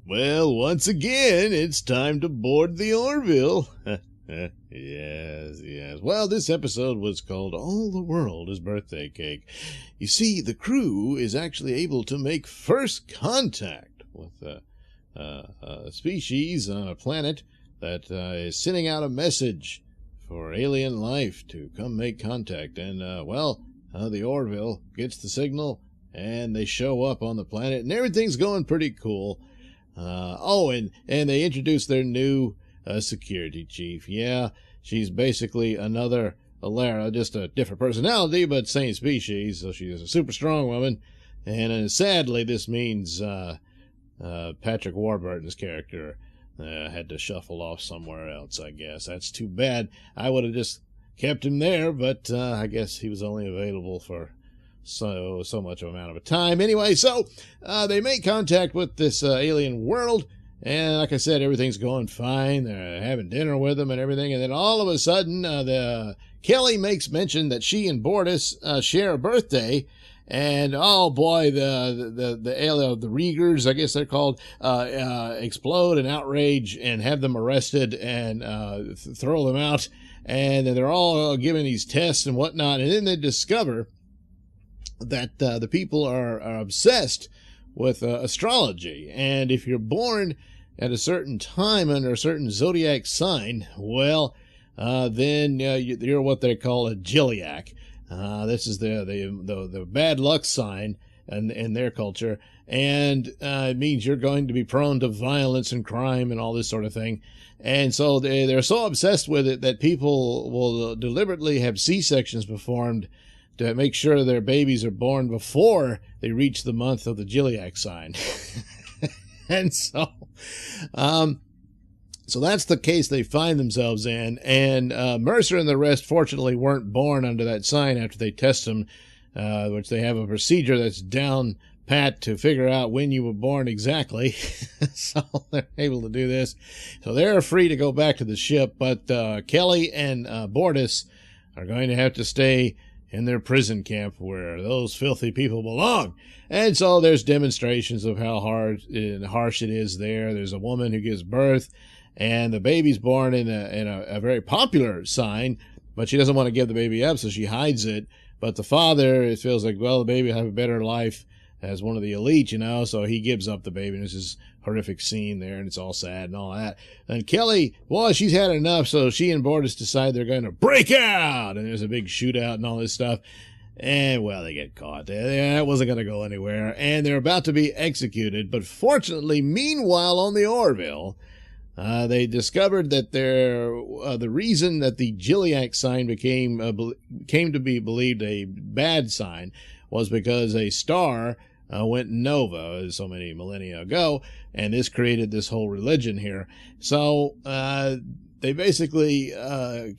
Well, once again, it's time to board the Orville. Yes, yes. Well, this episode was called All the World is Birthday Cake. You see, the crew is actually able to make first contact with a species on a planet that is sending out a message for alien life to come make contact. And, the Orville gets the signal, and they show up on the planet, and everything's going pretty cool. And they introduced their new security chief. Yeah, she's basically another Alara, just a different personality, but same species, so she's a super strong woman. And sadly, this means Patrick Warburton's character had to shuffle off somewhere else, I guess. That's too bad. I would have just kept him there, but I guess he was only available for so much amount of time. Anyway, so they make contact with this alien world, and like I said, everything's going fine. They're having dinner with them and everything, and then all of a sudden, Kelly makes mention that she and Bortus share a birthday, and oh boy, the alien, the Riegers, I guess they're called, explode in outrage and have them arrested and throw them out, and they're all giving these tests and whatnot, and then they discover that the people are obsessed with astrology, and if you're born at a certain time under a certain zodiac sign, well, then you're what they call a Gilliac. This is the bad luck sign in their culture, and it means you're going to be prone to violence and crime and all this sort of thing. And so they're so obsessed with it that people will deliberately have C-sections performed to make sure their babies are born before they reach the month of the Gilliac sign. And so that's the case they find themselves in. And Mercer and the rest, fortunately, weren't born under that sign after they test them, which they have a procedure that's down pat to figure out when you were born exactly. So they're able to do this. So they're free to go back to the ship, but Kelly and Bortus are going to have to stay in their prison camp where those filthy people belong. And so there's demonstrations of how hard and harsh it is there. There's a woman who gives birth, and the baby's born in a very popular sign, but she doesn't want to give the baby up, so she hides it. But the father, it feels like, well, the baby will have a better life as one of the elite, so he gives up the baby, and there's this horrific scene there, and it's all sad and all that. And Kelly, well, she's had enough, so she and Bortus decide they're going to break out, and there's a big shootout and all this stuff. And, well, they get caught. That wasn't going to go anywhere, and they're about to be executed. But fortunately, meanwhile, on the Orville, they discovered that the reason that the Gilliac sign came to be believed a bad sign was because a star went nova so many millennia ago, and this created this whole religion here. So they basically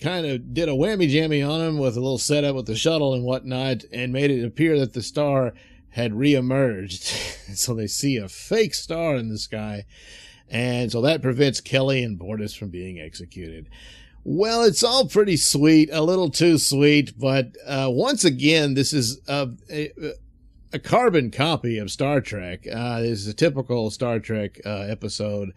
kind of did a whammy-jammy on him with a little setup with the shuttle and whatnot, and made it appear that the star had reemerged. So they see a fake star in the sky, and so that prevents Kelly and Bortus from being executed. Well, it's all pretty sweet, a little too sweet, but once again, this is a carbon copy of Star Trek. This is a typical Star Trek episode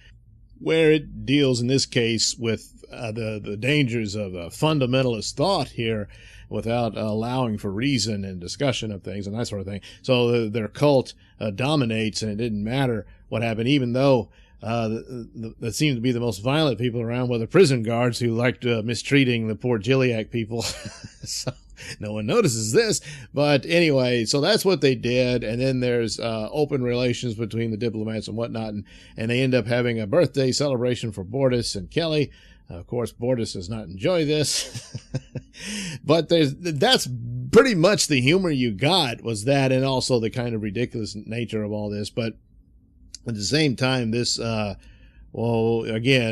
where it deals, in this case, with the dangers of fundamentalist thought here without allowing for reason and discussion of things and that sort of thing. So their cult dominates, and it didn't matter what happened, even though that seemed to be the most violent people around were the prison guards who liked mistreating the poor Gilliac people. So no one notices this. But anyway, so that's what they did. And then there's open relations between the diplomats and whatnot. And they end up having a birthday celebration for Bortus and Kelly. Of course, Bortus does not enjoy this. But that's pretty much the humor you got, was that, and also the kind of ridiculous nature of all this. But at the same time, this, again,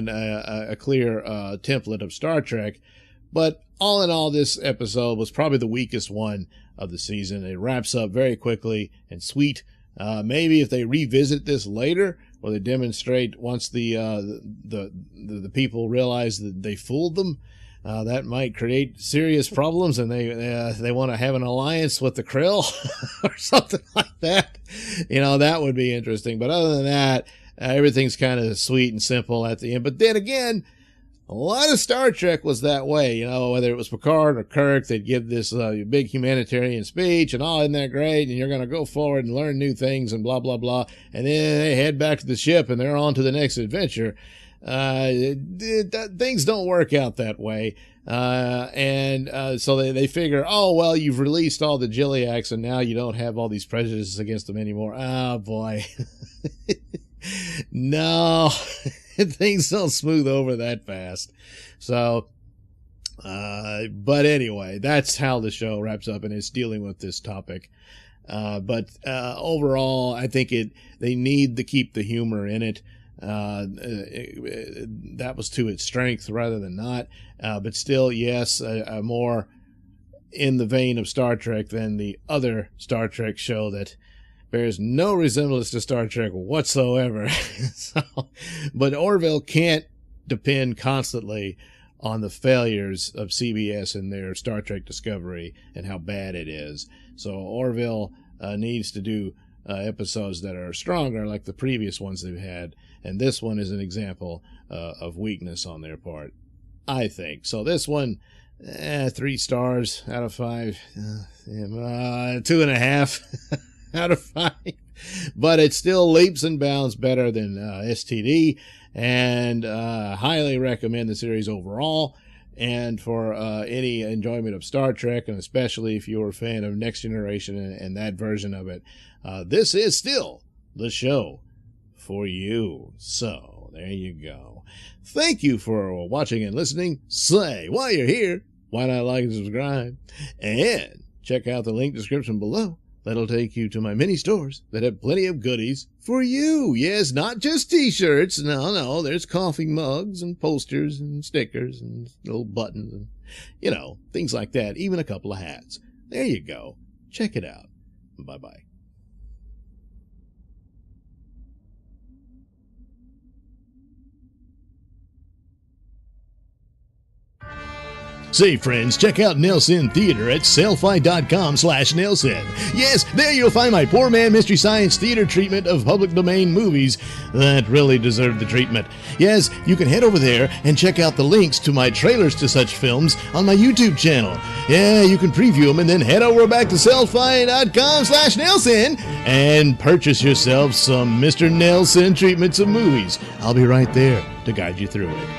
a clear template of Star Trek. But all in all, this episode was probably the weakest one of the season. It wraps up very quickly and sweet. Maybe if they revisit this later, or they demonstrate once the people realize that they fooled them, that might create serious problems, and they want to have an alliance with the Krill or something like that. That would be interesting. But other than that, everything's kind of sweet and simple at the end. But then again, a lot of Star Trek was that way, you know, whether it was Picard or Kirk, they'd give this big humanitarian speech and, oh, isn't that great? And you're going to go forward and learn new things and blah, blah, blah. And then they head back to the ship and they're on to the next adventure. Things don't work out that way. So they figure, oh, well, you've released all the Gilliacs and now you don't have all these prejudices against them anymore. Oh, boy. No. Things don't smooth over that fast. So, but anyway, that's how the show wraps up, and it's dealing with this topic. But overall, I think they need to keep the humor in it. That was to its strength rather than not. But still, yes, more in the vein of Star Trek than the other Star Trek show that bears no resemblance to Star Trek whatsoever. But Orville can't depend constantly on the failures of CBS and their Star Trek Discovery and how bad it is. So Orville needs to do episodes that are stronger like the previous ones they've had. And this one is an example of weakness on their part, I think. So this one, 3 stars out of 5. 2.5. out of 5, but it still leaps and bounds better than STD, and highly recommend the series overall. And for any enjoyment of Star Trek, and especially if you're a fan of Next Generation and that version of it, this is still the show for you. So there you go. Thank you for watching and listening. Say, while you're here, why not like and subscribe, and check out the link description below. That'll take you to my mini stores that have plenty of goodies for you. Yes, not just t-shirts. No, there's coffee mugs and posters and stickers and little buttons and, you know, things like that. Even a couple of hats. There you go. Check it out. Bye-bye. Say, friends, check out Nailsin Theater at sellfy.com/Nailsin. Yes, there you'll find my poor man Mystery Science Theater treatment of public domain movies that really deserve the treatment. Yes, you can head over there and check out the links to my trailers to such films on my YouTube channel. Yeah, you can preview them and then head over back to sellfy.com/Nailsin and purchase yourself some Mr. Nailsin treatments of movies. I'll be right there to guide you through it.